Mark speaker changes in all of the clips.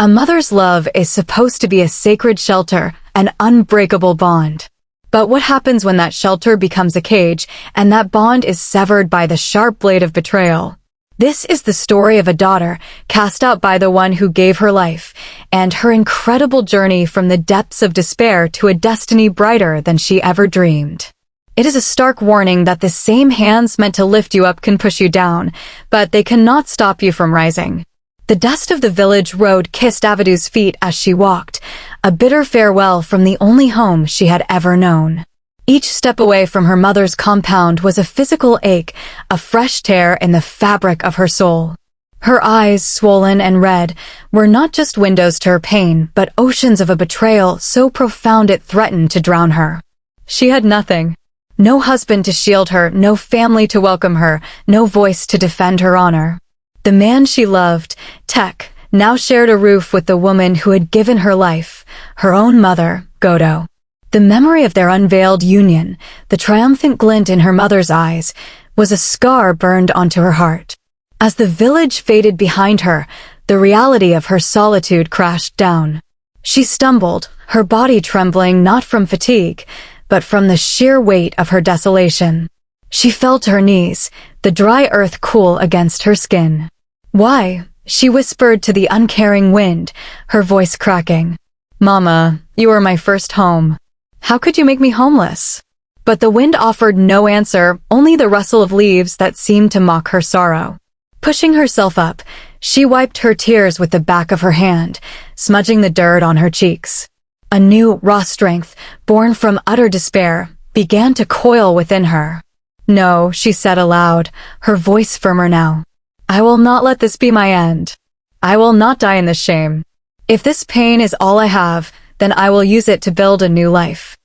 Speaker 1: A mother's love is supposed to be a sacred shelter, an unbreakable bond. But what happens when that shelter becomes a cage and that bond is severed by the sharp blade of betrayal? This is the story of a daughter cast out by the one who gave her life, and her incredible journey from the depths of despair to a destiny brighter than she ever dreamed. It is a stark warning that the same hands meant to lift you up can push you down, but they cannot stop you from rising. The dust of the village road kissed Avadu's feet as she walked, a bitter farewell from the only home she had ever known. Each step away from her mother's compound was a physical ache, a fresh tear in the fabric of her soul. Her eyes, swollen and red, were not just windows to her pain, but oceans of a betrayal so profound it threatened to drown her. She had nothing. No husband to shield her, no family to welcome her, no voice to defend her honor. The man she loved, Tech, now shared a roof with the woman who had given her life, her own mother, Godo. The memory of their unveiled union, the triumphant glint in her mother's eyes, was a scar burned onto her heart. As the village faded behind her, the reality of her solitude crashed down. She stumbled, her body trembling not from fatigue, but from the sheer weight of her desolation. She fell to her knees, the dry earth cool against her skin. "Why?" she whispered to the uncaring wind, her voice cracking. "Mama, you were my first home. How could you make me homeless?" But the wind offered no answer, only the rustle of leaves that seemed to mock her sorrow. Pushing herself up, she wiped her tears with the back of her hand, smudging the dirt on her cheeks. A new, raw strength, born from utter despair, began to coil within her. "No," she said aloud, her voice firmer now. "I will not let this be my end. I will not die in this shame. If this pain is all I have, then I will use it to build a new life."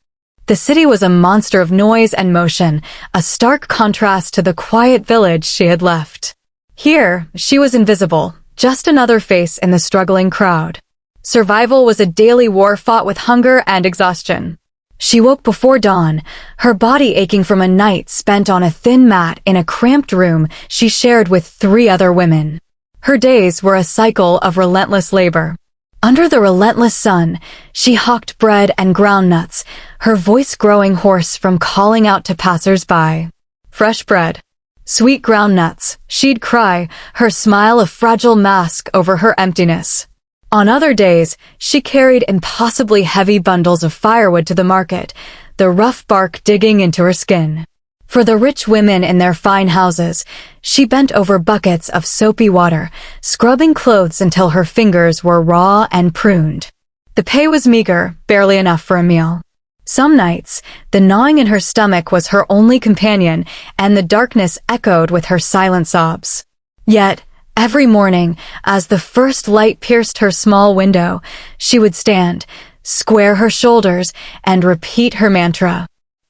Speaker 1: The city was a monster of noise and motion, a stark contrast to the quiet village she had left. Here, she was invisible, just another face in the struggling crowd. Survival was a daily war fought with hunger and exhaustion. She woke before dawn, her body aching from a night spent on a thin mat in a cramped room she shared with 3 other women. Her days were a cycle of relentless labor. Under the relentless sun, she hawked bread and ground nuts, her voice growing hoarse from calling out to passers-by. "Fresh bread. Sweet ground nuts," she'd cry, her smile a fragile mask over her emptiness. On other days, she carried impossibly heavy bundles of firewood to the market, the rough bark digging into her skin. For the rich women in their fine houses, she bent over buckets of soapy water, scrubbing clothes until her fingers were raw and pruned. The pay was meager, barely enough for a meal. Some nights, the gnawing in her stomach was her only companion, and the darkness echoed with her silent sobs. Yet, every morning, as the first light pierced her small window, she would stand, square her shoulders, and repeat her mantra.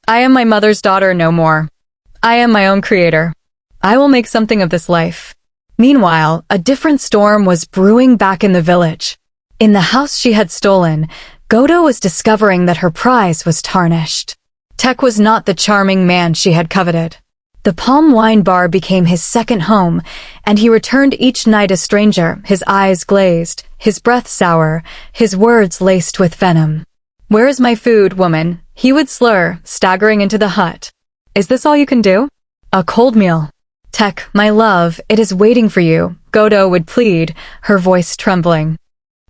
Speaker 1: "I am my mother's daughter no more. I am my own creator. I will make something of this life." Meanwhile, a different storm was brewing back in the village. In the house she had stolen, Godo was discovering that her prize was tarnished. Tech was not the charming man she had coveted. The Palm Wine Bar became his second home, and he returned each night a stranger, his eyes glazed, his breath sour, his words laced with venom. "Where is my food, woman?" he would slur, staggering into the hut. "Is this all you can do?" "A cold meal." "Tech, my love, it is waiting for you," Godo would plead, her voice trembling.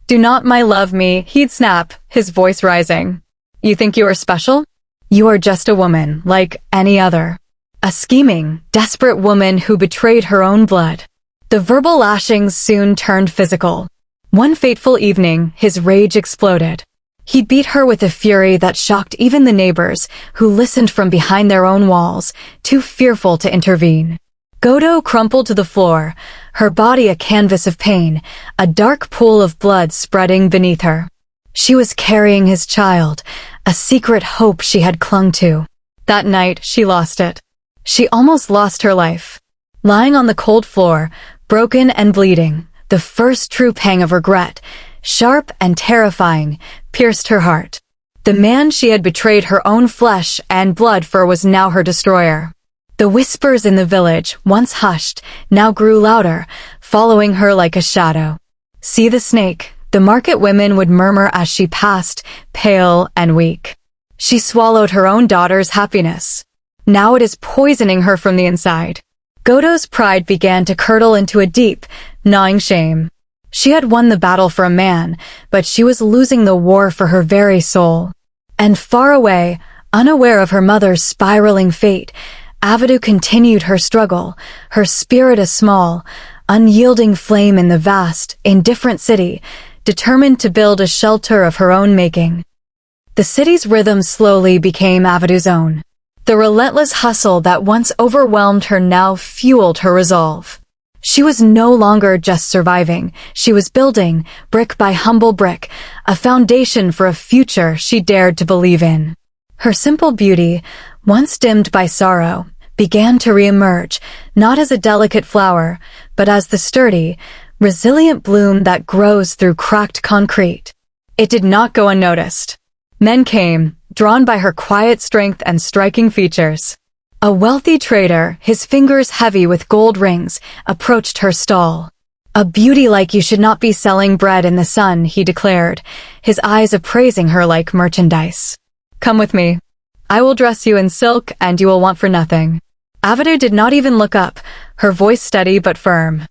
Speaker 1: "Do not my love me," he'd snap, his voice rising. "You think you are special? You are just a woman, like any other. A scheming, desperate woman who betrayed her own blood." The verbal lashings soon turned physical. One fateful evening, his rage exploded. He beat her with a fury that shocked even the neighbors, who listened from behind their own walls, too fearful to intervene. Godo crumpled to the floor, her body a canvas of pain, a dark pool of blood spreading beneath her. She was carrying his child, a secret hope she had clung to. That night, she lost it. She almost lost her life. Lying on the cold floor, broken and bleeding, the first true pang of regret, sharp and terrifying, pierced her heart. The man she had betrayed her own flesh and blood for was now her destroyer. The whispers in the village, once hushed, now grew louder, following her like a shadow. "See the snake," The market women would murmur as she passed, pale and weak. She swallowed her own daughter's happiness. Now it is poisoning her from the inside. Goto's pride began to curdle into a deep, gnawing shame. She had won the battle for a man, but she was losing the war for her very soul. And far away, unaware of her mother's spiraling fate, Avidu continued her struggle, her spirit a small, unyielding flame in the vast, indifferent city, determined to build a shelter of her own making. The city's rhythm slowly became Avidu's own. The relentless hustle that once overwhelmed her now fueled her resolve. She was no longer just surviving, she was building, brick by humble brick, a foundation for a future she dared to believe in. Her simple beauty, once dimmed by sorrow, began to re-emerge, not as a delicate flower, but as the sturdy, resilient bloom that grows through cracked concrete. It did not go unnoticed. Men came, drawn by her quiet strength and striking features. A wealthy trader, his fingers heavy with gold rings, approached her stall. "A beauty like you should not be selling bread in the sun," he declared, his eyes appraising her like merchandise. "Come with me. I will dress you in silk and you will want for nothing." Avidu did not even look up, her voice steady but firm.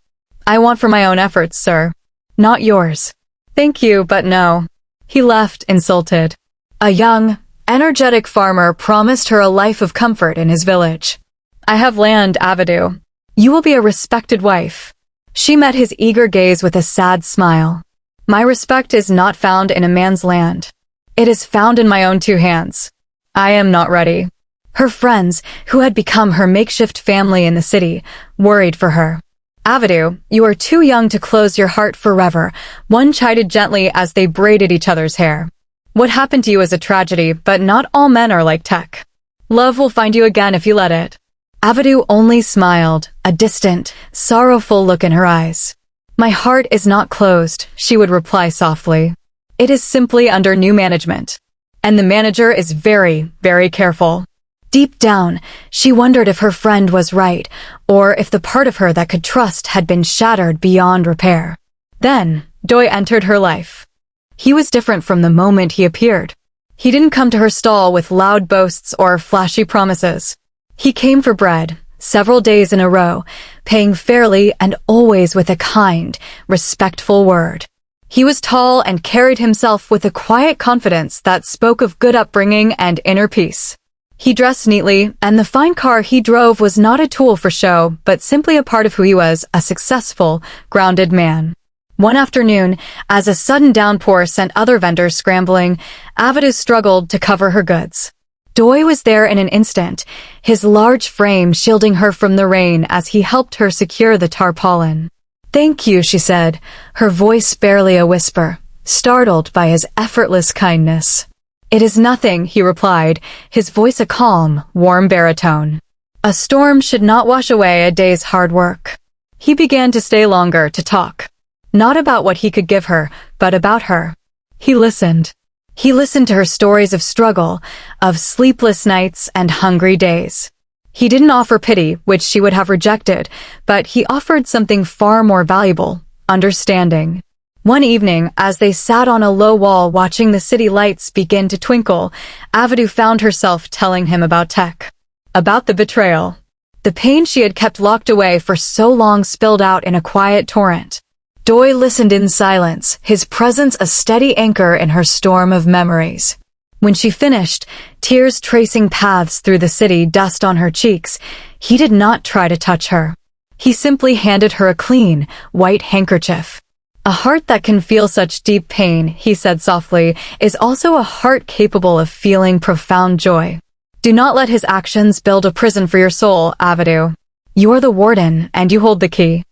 Speaker 1: "I want for my own efforts, sir. Not yours." "Thank you, but no." He left, insulted. A young, energetic farmer promised her a life of comfort in his village. "I have land, Avidu. You will be a respected wife." She met his eager gaze with a sad smile. "My respect is not found in a man's land. It is found in my own two hands. I am not ready." Her friends, who had become her makeshift family in the city, worried for her. "Avidu, you are too young to close your heart forever," one chided gently as they braided each other's hair. "What happened to you is a tragedy, but not all men are like Tech. Love will find you again if you let it." Avidu only smiled, a distant, sorrowful look in her eyes. "My heart is not closed," she would reply softly. "It is simply under new management. And the manager is very, very careful." Deep down, she wondered if her friend was right, or if the part of her that could trust had been shattered beyond repair. Then, Doi entered her life. He was different from the moment he appeared. He didn't come to her stall with loud boasts or flashy promises. He came for bread, several days in a row, paying fairly and always with a kind, respectful word. He was tall and carried himself with a quiet confidence that spoke of good upbringing and inner peace. He dressed neatly, and the fine car he drove was not a tool for show, but simply a part of who he was, a successful, grounded man. One afternoon, as a sudden downpour sent other vendors scrambling, Avidu struggled to cover her goods. Doi was there in an instant, his large frame shielding her from the rain as he helped her secure the tarpaulin. "Thank you," she said, her voice barely a whisper, startled by his effortless kindness. "It is nothing," he replied, his voice a calm, warm baritone. A storm should not wash away a day's hard work. He began to stay longer, to talk. Not about what he could give her, but about her. He listened. He listened to her stories of struggle, of sleepless nights and hungry days. He didn't offer pity, which she would have rejected, but he offered something far more valuable, understanding. One evening, as they sat on a low wall watching the city lights begin to twinkle, Avidu found herself telling him about Tech. About the betrayal. The pain she had kept locked away for so long spilled out in a quiet torrent. Doi listened in silence, his presence a steady anchor in her storm of memories. When she finished, tears tracing paths through the city, dust on her cheeks, he did not try to touch her. He simply handed her a clean, white handkerchief. "A heart that can feel such deep pain," he said softly, "is also a heart capable of feeling profound joy. Do not let his actions build a prison for your soul, Avidu. You are the warden, and you hold the key."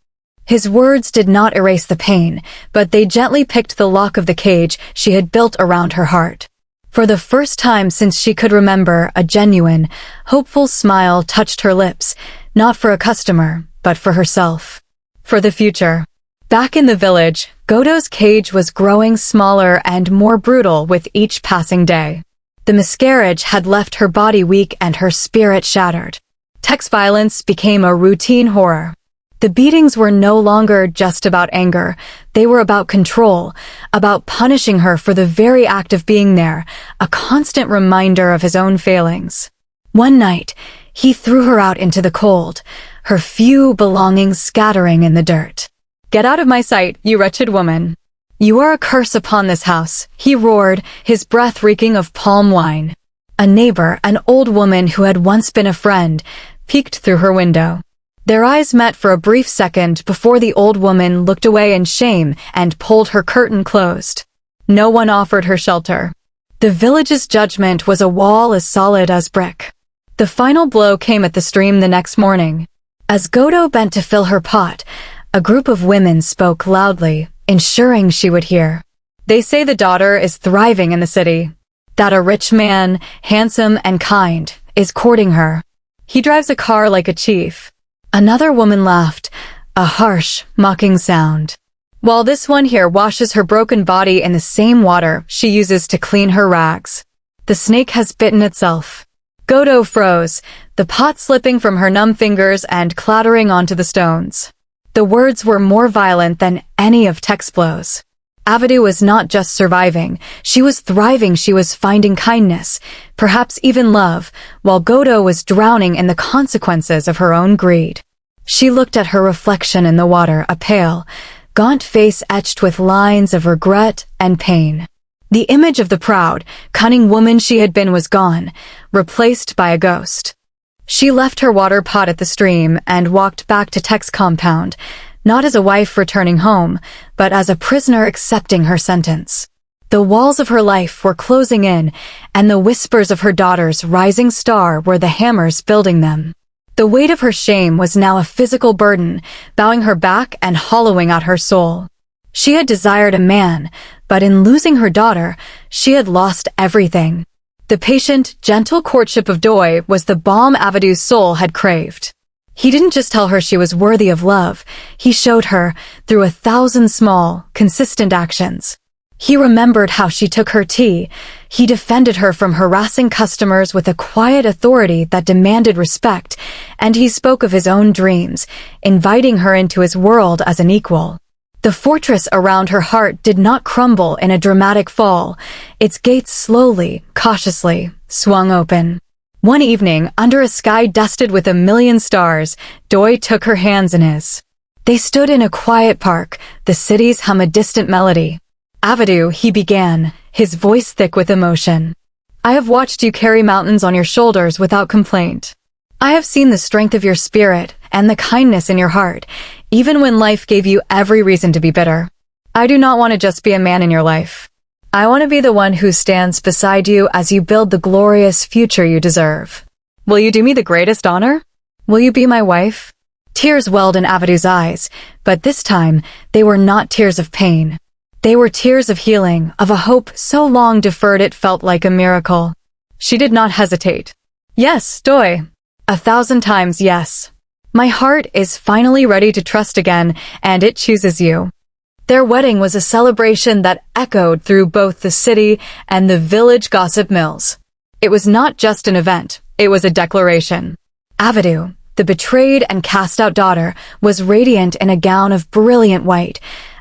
Speaker 1: His words did not erase the pain, but they gently picked the lock of the cage she had built around her heart. For the first time since she could remember, a genuine, hopeful smile touched her lips, not for a customer, but for herself. For the future. Back in the village, Goto's cage was growing smaller and more brutal with each passing day. The miscarriage had left her body weak and her spirit shattered. Tech's violence became a routine horror. The beatings were no longer just about anger. They were about control, about punishing her for the very act of being there, a constant reminder of his own failings. One night, he threw her out into the cold, her few belongings scattering in the dirt. "Get out of my sight, you wretched woman. You are a curse upon this house," he roared, his breath reeking of palm wine. A neighbor, an old woman who had once been a friend, peeked through her window. Their eyes met for a brief second before the old woman looked away in shame and pulled her curtain closed. No one offered her shelter. The village's judgment was a wall as solid as brick. The final blow came at the stream the next morning. As Godo bent to fill her pot, a group of women spoke loudly, ensuring she would hear. "They say the daughter is thriving in the city, that a rich man, handsome and kind, is courting her. He drives a car like a chief." Another woman laughed, a harsh, mocking sound. "While this one here washes her broken body in the same water she uses to clean her rags. The snake has bitten itself." Godo froze, the pot slipping from her numb fingers and clattering onto the stones. The words were more violent than any of Tech's blows. Avidu was not just surviving, she was thriving, she was finding kindness, perhaps even love, while Godo was drowning in the consequences of her own greed. She looked at her reflection in the water, a pale, gaunt face etched with lines of regret and pain. The image of the proud, cunning woman she had been was gone, replaced by a ghost. She left her water pot at the stream and walked back to Tech's compound, not as a wife returning home, but as a prisoner accepting her sentence. The walls of her life were closing in, and the whispers of her daughter's rising star were the hammers building them. The weight of her shame was now a physical burden, bowing her back and hollowing out her soul. She had desired a man, but in losing her daughter, she had lost everything. The patient, gentle courtship of Doi was the balm Avidu's soul had craved. He didn't just tell her she was worthy of love, he showed her, through 1,000 small, consistent actions. He remembered how she took her tea, he defended her from harassing customers with a quiet authority that demanded respect, and he spoke of his own dreams, inviting her into his world as an equal. The fortress around her heart did not crumble in a dramatic fall, its gates slowly, cautiously, swung open. One evening, under a sky dusted with 1,000,000 stars, Doi took her hands in his. They stood in a quiet park, the cities hum a distant melody. "Avidu," he began, his voice thick with emotion. "I have watched you carry mountains on your shoulders without complaint. I have seen the strength of your spirit and the kindness in your heart, even when life gave you every reason to be bitter. I do not want to just be a man in your life. I want to be the one who stands beside you as you build the glorious future you deserve. Will you do me the greatest honor? Will you be my wife?" Tears welled in Avidu's eyes, but this time they were not tears of pain. They were tears of healing, of a hope so long deferred it felt like a miracle. She did not hesitate. "Yes, Doi. 1,000 times yes. My heart is finally ready to trust again, and it chooses you." Their wedding was a celebration that echoed through both the city and the village gossip mills. It was not just an event, it was a declaration. Avidu, the betrayed and cast-out daughter, was radiant in a gown of brilliant white,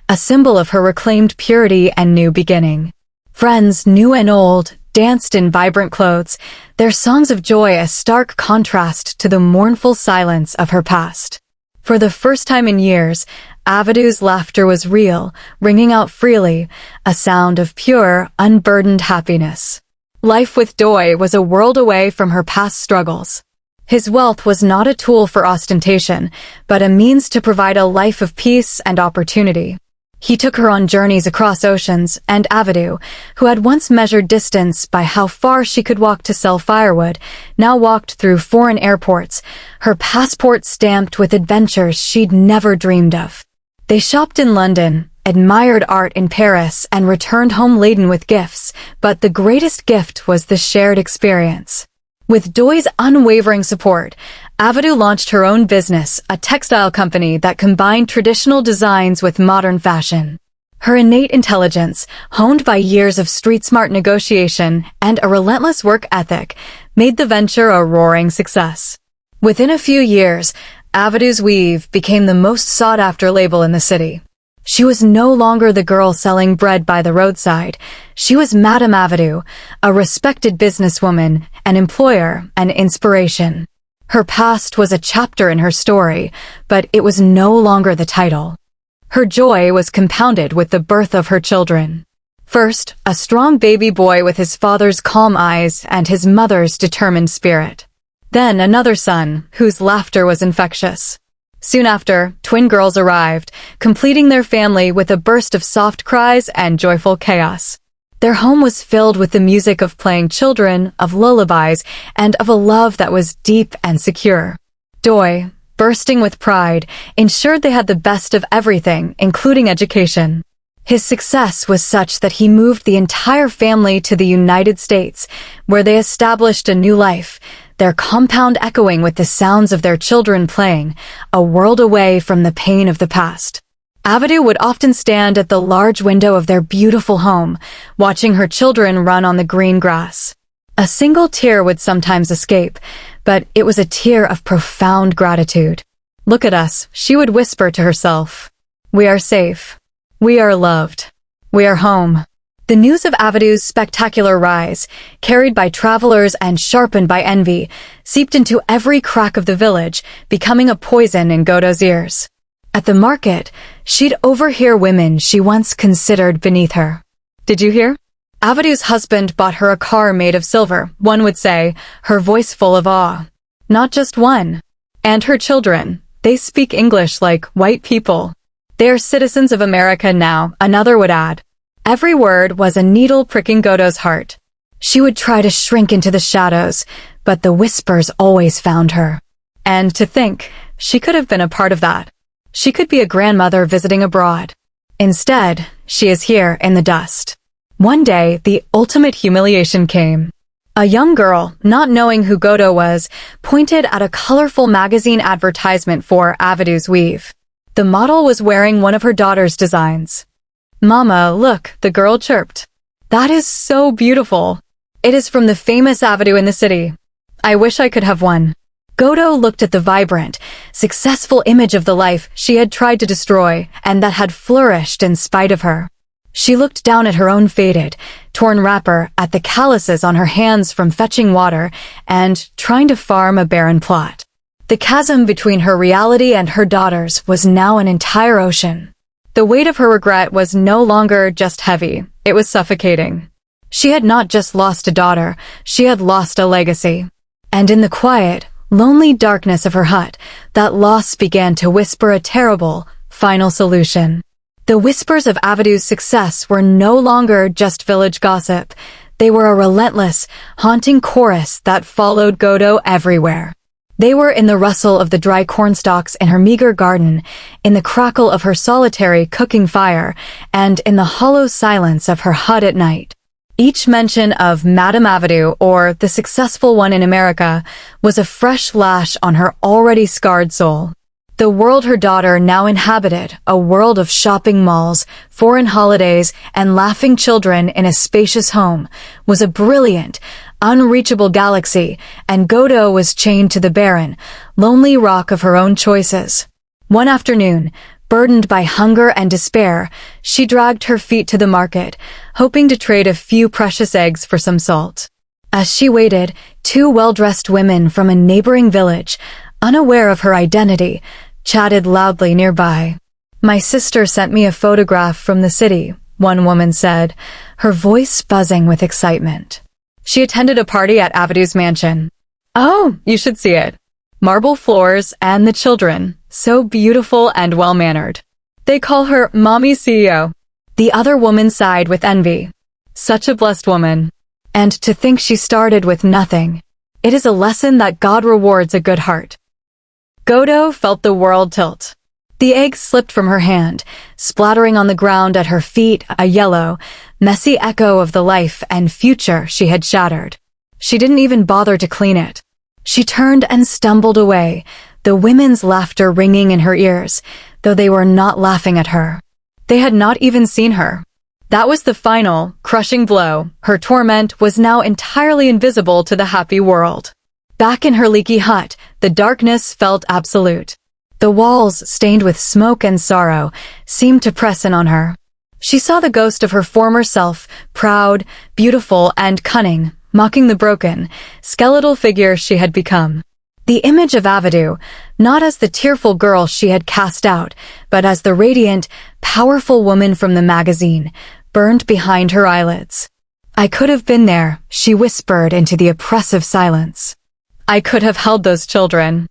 Speaker 1: a symbol of her reclaimed purity and new beginning. Friends, new and old, danced in vibrant clothes, their songs of joy a stark contrast to the mournful silence of her past. For the first time in years, Avidu's laughter was real, ringing out freely, a sound of pure, unburdened happiness. Life with Doi was a world away from her past struggles. His wealth was not a tool for ostentation, but a means to provide a life of peace and opportunity. He took her on journeys across oceans, and Avidu, who had once measured distance by how far she could walk to sell firewood, now walked through foreign airports, her passport stamped with adventures she'd never dreamed of. They shopped in London, admired art in Paris, and returned home laden with gifts, but the greatest gift was the shared experience. With Doi's unwavering support, Avidu launched her own business, a textile company that combined traditional designs with modern fashion. Her innate intelligence, honed by years of street-smart negotiation and a relentless work ethic, made the venture a roaring success. Within a few years, Avadu's Weave became the most sought-after label in the city. She was no longer the girl selling bread by the roadside. She was Madame Avadu, a respected businesswoman, an employer, an inspiration. Her past was a chapter in her story, but it was no longer the title. Her joy was compounded with the birth of her children. First, a strong baby boy with his father's calm eyes and his mother's determined spirit. Then another son, whose laughter was infectious. Soon after, twin girls arrived, completing their family with a burst of soft cries and joyful chaos. Their home was filled with the music of playing children, of lullabies, and of a love that was deep and secure. Joy, bursting with pride, ensured they had the best of everything, including education. His success was such that he moved the entire family to the United States, where they established a new life, their compound echoing with the sounds of their children playing, a world away from the pain of the past. Avadu would often stand at the large window of their beautiful home, watching her children run on the green grass. A single tear would sometimes escape, but it was a tear of profound gratitude. "Look at us," she would whisper to herself. "We are safe. We are loved. We are home." The news of Avadu's spectacular rise, carried by travelers and sharpened by envy, seeped into every crack of the village, becoming a poison in Godo's ears. At the market, she'd overhear women she once considered beneath her. "Did you hear? Avadu's husband bought her a car made of silver," one would say, her voice full of awe. "Not just one. And her children. They speak English like white people. They are citizens of America now," another would add. Every word was a needle pricking Godo's heart. She would try to shrink into the shadows, but the whispers always found her. And to think, she could have been a part of that. She could be a grandmother visiting abroad. Instead, she is here in the dust. One day, the ultimate humiliation came. A young girl, not knowing who Godo was, pointed at a colorful magazine advertisement for Avadu's Weave. The model was wearing one of her daughter's designs. "Mama, look," the girl chirped. "That is so beautiful. It is from the famous Avadu in the city. I wish I could have one." Godo looked at the vibrant, successful image of the life she had tried to destroy and that had flourished in spite of her. She looked down at her own faded, torn wrapper, at the calluses on her hands from fetching water and trying to farm a barren plot. The chasm between her reality and her daughter's was now an entire ocean. The weight of her regret was no longer just heavy, it was suffocating. She had not just lost a daughter, she had lost a legacy. And in the quiet, lonely darkness of her hut, that loss began to whisper a terrible, final solution. The whispers of Avadu's success were no longer just village gossip. They were a relentless, haunting chorus that followed Godo everywhere. They were in the rustle of the dry cornstalks in her meager garden, in the crackle of her solitary cooking fire, and in the hollow silence of her hut at night. Each mention of Madame Avadu, or the successful one in America, was a fresh lash on her already scarred soul. The world her daughter now inhabited, a world of shopping malls, foreign holidays, and laughing children in a spacious home, was a brilliant, unreachable galaxy, and Godo was chained to the barren, lonely rock of her own choices. One afternoon, burdened by hunger and despair, she dragged her feet to the market, hoping to trade a few precious eggs for some salt. As she waited, two well-dressed women from a neighboring village, unaware of her identity, chatted loudly nearby. "My sister sent me a photograph from the city," one woman said, her voice buzzing with excitement. She attended a party at Avadu's mansion. "Oh, you should see it. Marble floors and the children, so beautiful and well-mannered. They call her Mommy CEO." The other woman sighed with envy. "Such a blessed woman. And to think she started with nothing. It is a lesson that God rewards a good heart." Godo felt the world tilt. The egg slipped from her hand, splattering on the ground at her feet, a yellow, messy echo of the life and future she had shattered. She didn't even bother to clean it. She turned and stumbled away, the women's laughter ringing in her ears, though they were not laughing at her. They had not even seen her. That was the final, crushing blow. Her torment was now entirely invisible to the happy world. Back in her leaky hut, the darkness felt absolute. The walls, stained with smoke and sorrow, seemed to press in on her. She saw the ghost of her former self, proud, beautiful, and cunning, mocking the broken, skeletal figure she had become. The image of Avidu, not as the tearful girl she had cast out, but as the radiant, powerful woman from the magazine, burned behind her eyelids. "I could have been there," she whispered into the oppressive silence. "I could have held those children.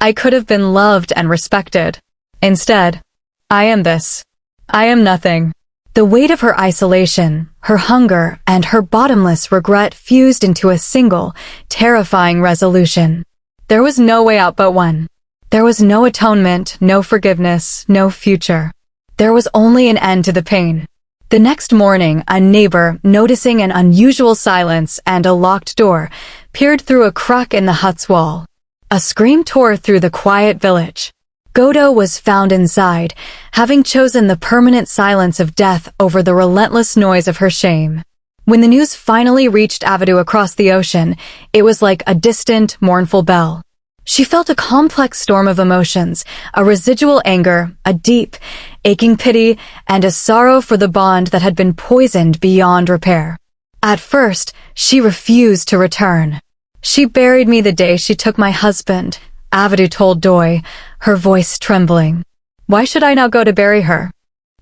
Speaker 1: I could have been loved and respected. Instead, I am this. I am nothing." The weight of her isolation, her hunger, and her bottomless regret fused into a single, terrifying resolution. There was no way out but one. There was no atonement, no forgiveness, no future. There was only an end to the pain. The next morning, a neighbor, noticing an unusual silence and a locked door, peered through a crack in the hut's wall. A scream tore through the quiet village. Godo was found inside, having chosen the permanent silence of death over the relentless noise of her shame. When the news finally reached Avidu across the ocean, it was like a distant, mournful bell. She felt a complex storm of emotions, a residual anger, a deep, aching pity, and a sorrow for the bond that had been poisoned beyond repair. At first, she refused to return. "She buried me the day she took my husband," Avidu told Doi, her voice trembling. "Why should I now go to bury her?"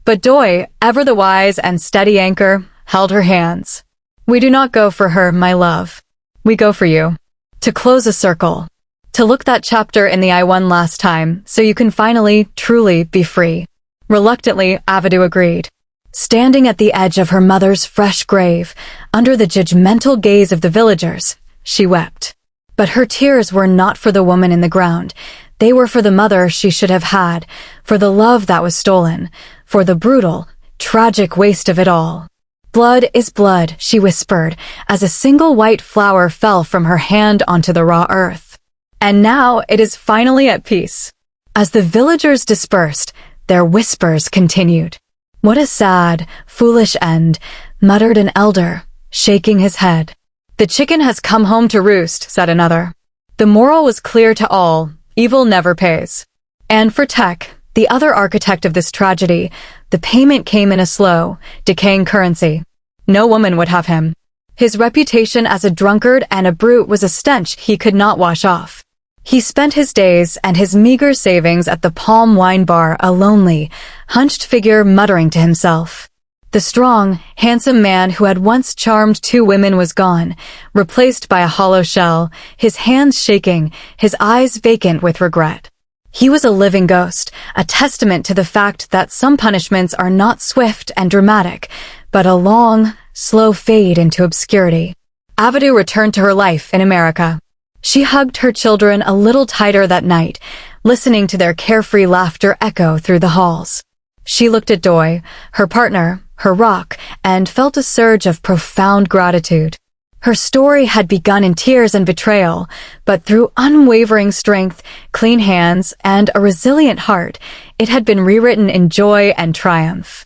Speaker 1: But Doi, ever the wise and steady anchor, held her hands. "We do not go for her, my love. We go for you. To close a circle. To look that chapter in the eye one last time, so you can finally, truly be free." Reluctantly, Avidu agreed. Standing at the edge of her mother's fresh grave, under the judgmental gaze of the villagers, she wept. But her tears were not for the woman in the ground. They were for the mother she should have had, for the love that was stolen, for the brutal, tragic waste of it all. "Blood is blood," she whispered, as a single white flower fell from her hand onto the raw earth. And now it is finally at peace. As the villagers dispersed, their whispers continued. "What a sad, foolish end," muttered an elder, shaking his head. "The chicken has come home to roost," said another. The moral was clear to all: evil never pays. And for Tech, the other architect of this tragedy, the payment came in a slow, decaying currency. No woman would have him. His reputation as a drunkard and a brute was a stench he could not wash off. He spent his days and his meager savings at the Palm Wine Bar, a lonely, hunched figure muttering to himself. The strong, handsome man who had once charmed two women was gone, replaced by a hollow shell, his hands shaking, his eyes vacant with regret. He was a living ghost, a testament to the fact that some punishments are not swift and dramatic, but a long, slow fade into obscurity. Avidu returned to her life in America. She hugged her children a little tighter that night, listening to their carefree laughter echo through the halls. She looked at Doi, her partner, her rock, and felt a surge of profound gratitude. Her story had begun in tears and betrayal, but through unwavering strength, clean hands, and a resilient heart, it had been rewritten in joy and triumph.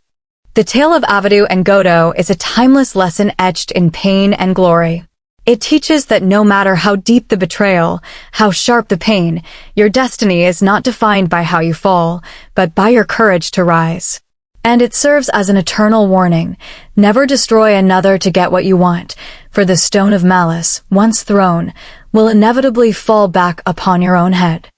Speaker 1: The tale of Avidu and Godo is a timeless lesson etched in pain and glory. It teaches that no matter how deep the betrayal, how sharp the pain, your destiny is not defined by how you fall, but by your courage to rise. And it serves as an eternal warning: never destroy another to get what you want, for the stone of malice, once thrown, will inevitably fall back upon your own head.